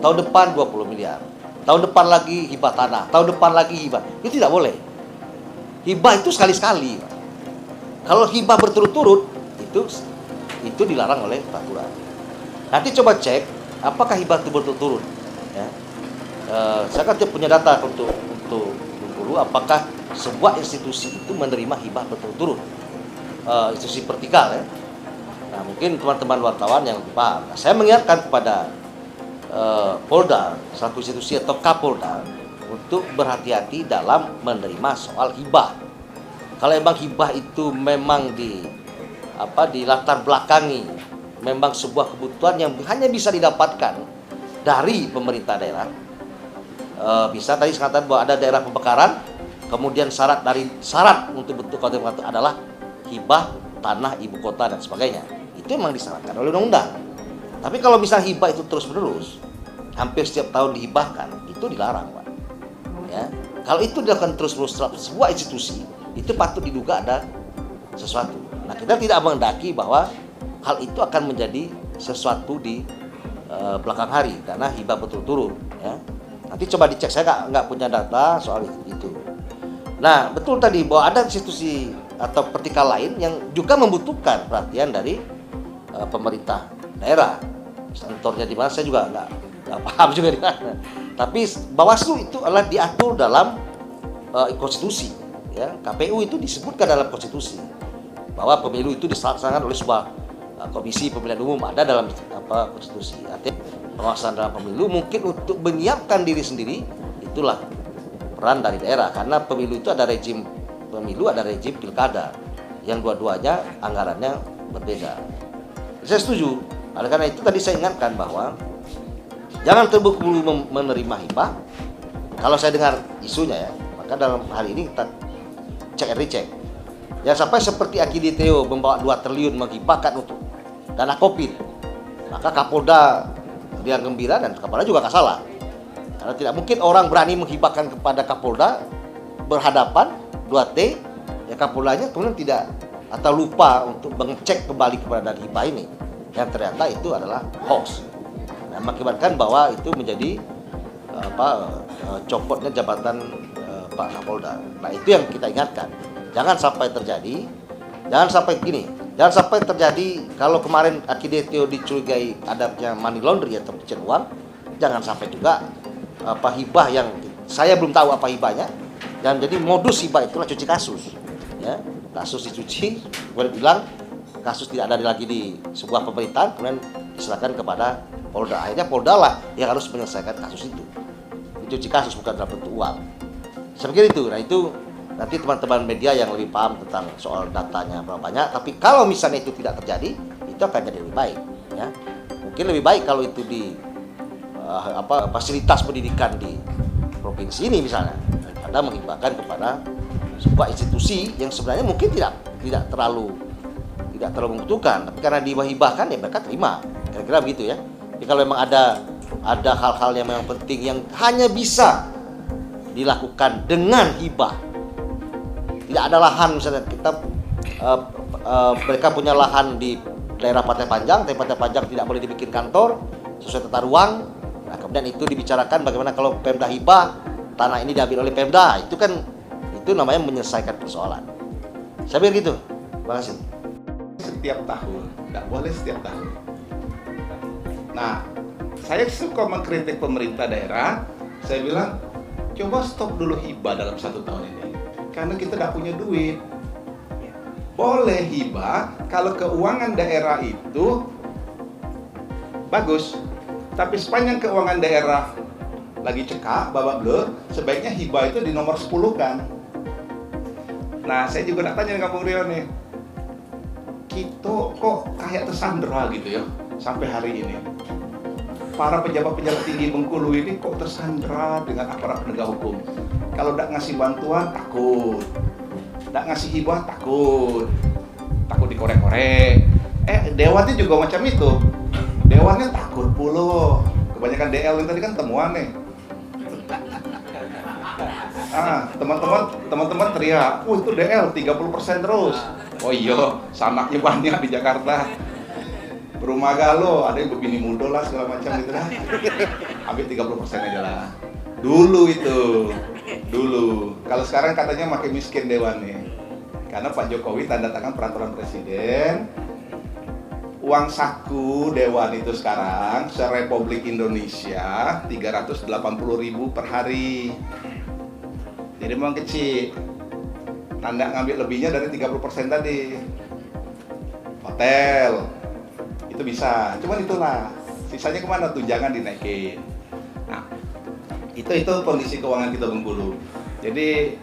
tahun depan 20 miliar, tahun depan lagi hibah tanah, tahun depan lagi hibah. Itu tidak boleh. Hibah itu sekali-sekali. Kalau hibah berturut-turut, itu dilarang oleh peraturan. Nanti coba cek apakah hibah itu berturut-turut. Ya. Saya kan punya data untuk Bengkulu, apakah sebuah institusi itu menerima hibah berturut-turut, institusi vertikal ya. Nah, mungkin teman-teman wartawan yang lebih paham. Nah, saya mengingatkan kepada Polda, selaku institusi atau Kapolda, untuk berhati-hati dalam menerima soal hibah. Kalau memang hibah itu memang di latar belakangi memang sebuah kebutuhan yang hanya bisa didapatkan dari pemerintah daerah. Bisa tadi sekatakan bahwa ada daerah pemekaran, kemudian syarat untuk bentuk kabupaten adalah hibah tanah ibu kota dan sebagainya. Itu memang disyaratkan oleh undang-undang. Tapi kalau misalnya hibah itu terus-menerus, hampir setiap tahun dihibahkan, itu dilarang, Pak. Ya. Kalau itu dilakukan terus-menerus sebuah institusi, itu patut diduga ada sesuatu. Nah, kita tidak menghendaki bahwa hal itu akan menjadi sesuatu di belakang hari karena hibah berturut-turut. Ya. Nanti coba dicek, saya nggak punya data soal itu. Nah, betul tadi bahwa ada institusi atau vertikal lain yang juga membutuhkan perhatian dari pemerintah daerah. Kantornya di mana saya juga nggak paham juga di mana. Tapi Bawaslu itu adalah diatur dalam konstitusi. Ya, KPU itu disebutkan dalam konstitusi bahwa pemilu itu dilaksanakan oleh sebuah komisi pemilihan umum, ada dalam konstitusi. Artinya pengawasan dalam pemilu mungkin untuk menyiapkan diri sendiri, itulah peran dari daerah, karena pemilu itu ada rejim pemilu, ada rejim pilkada yang dua-duanya anggarannya berbeda. Saya setuju. Oleh karena itu tadi saya ingatkan bahwa jangan terburu-buru menerima hibah. Kalau saya dengar isunya ya, maka dalam hal ini kita cek and recheck. Jangan sampai seperti Akiditio membawa 2 triliun menghibahkan untuk dana COVID. Maka Kapolda yang gembira dan Kapolda juga nggak salah. Karena tidak mungkin orang berani menghibahkan kepada Kapolda berhadapan 2T, ya Kapoldanya kemudian tidak atau lupa untuk mengecek kembali kepada dana hibah ini. Yang ternyata itu adalah hoax. Nah, mengakibatkan bahwa itu menjadi copotnya jabatan Pak Kapolda. Nah, itu yang kita ingatkan. Jangan sampai terjadi, jangan sampai terjadi kalau kemarin Akiditio dicurigai adanya money laundry atau pencucian uang, jangan sampai juga hibah yang saya belum tahu apa hibahnya, dan jadi modus hibah itulah cuci kasus. Ya, kasus dicuci, kemudian bilang kasus tidak ada lagi di sebuah pemerintahan, kemudian diserahkan kepada Polda. Akhirnya Polda lah yang harus menyelesaikan kasus itu. Dicuci kasus bukan dalam bentuk uang. Saya pikir itu. Nah, itu nanti teman-teman media yang lebih paham tentang soal datanya berapa banyak. Tapi kalau misalnya itu tidak terjadi, itu akan jadi lebih baik. Ya, mungkin lebih baik kalau itu di fasilitas pendidikan di provinsi ini misalnya, daripada menghibahkan kepada sebuah institusi yang sebenarnya mungkin tidak terlalu membutuhkan, tapi karena dihibahkan ya mereka terima, kira-kira begitu ya. Jadi kalau memang ada hal-hal yang memang penting yang hanya bisa dilakukan dengan hibah, tidak ada lahan misalnya mereka punya lahan di daerah Pantai Panjang, tapi Pantai Panjang tidak boleh dibikin kantor sesuai tata ruang. Nah, kemudian itu dibicarakan bagaimana kalau Pemda hibah tanah ini diambil oleh Pemda, itu kan namanya menyelesaikan persoalan. Saya pikir gitu. Terima kasih. Setiap tahun, nggak boleh setiap tahun. Nah, saya suka mengkritik pemerintah daerah. Saya bilang, coba stop dulu hibah dalam 1 tahun ini, karena kita nggak punya duit. Boleh hibah kalau keuangan daerah itu bagus, tapi sepanjang keuangan daerah lagi cekak, babak belur, sebaiknya hibah itu di nomor 10 kan. Nah, saya juga nak tanya dengan Bung Rio nih, kita kok kayak tersandera gitu ya sampai hari ini. Para pejabat-pejabat tinggi Bengkulu ini kok tersandera dengan aparat penegak hukum. Kalau tidak ngasih bantuan takut, tidak ngasih hibah takut dikorek-korek. Dewannya juga macam itu. Dewannya takut pula. Kebanyakan DL yang tadi kan temuan nih. Teman-teman teriak, itu DL 30% terus. Oh iya, sanaknya banyak di Jakarta. Rumah galau, ada yang begini muda lah segala macam gitu lah. Ambil 30% aja lah. Dulu itu, dulu. Kalau sekarang katanya makin miskin Dewan nih. Karena Pak Jokowi tanda tangan peraturan presiden, uang saku Dewan itu sekarang se-Republik Indonesia 380.000 per hari. Jadi memang kecil. Tanda ngambil lebihnya dari 30% tadi. Hotel itu bisa, cuman itulah sisanya kemana tuh, jangan dinaikin. Nah, itu kondisi keuangan kita Bengkulu. Jadi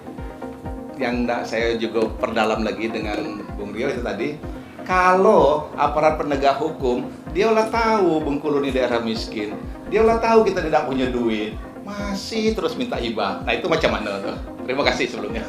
yang saya juga perdalam lagi dengan Bung Rio itu tadi, kalau aparat penegak hukum dia udah tahu Bengkulu ini daerah miskin, dia udah tahu kita tidak punya duit, masih terus minta hibah. Nah itu macam mana tuh? Terima kasih sebelumnya.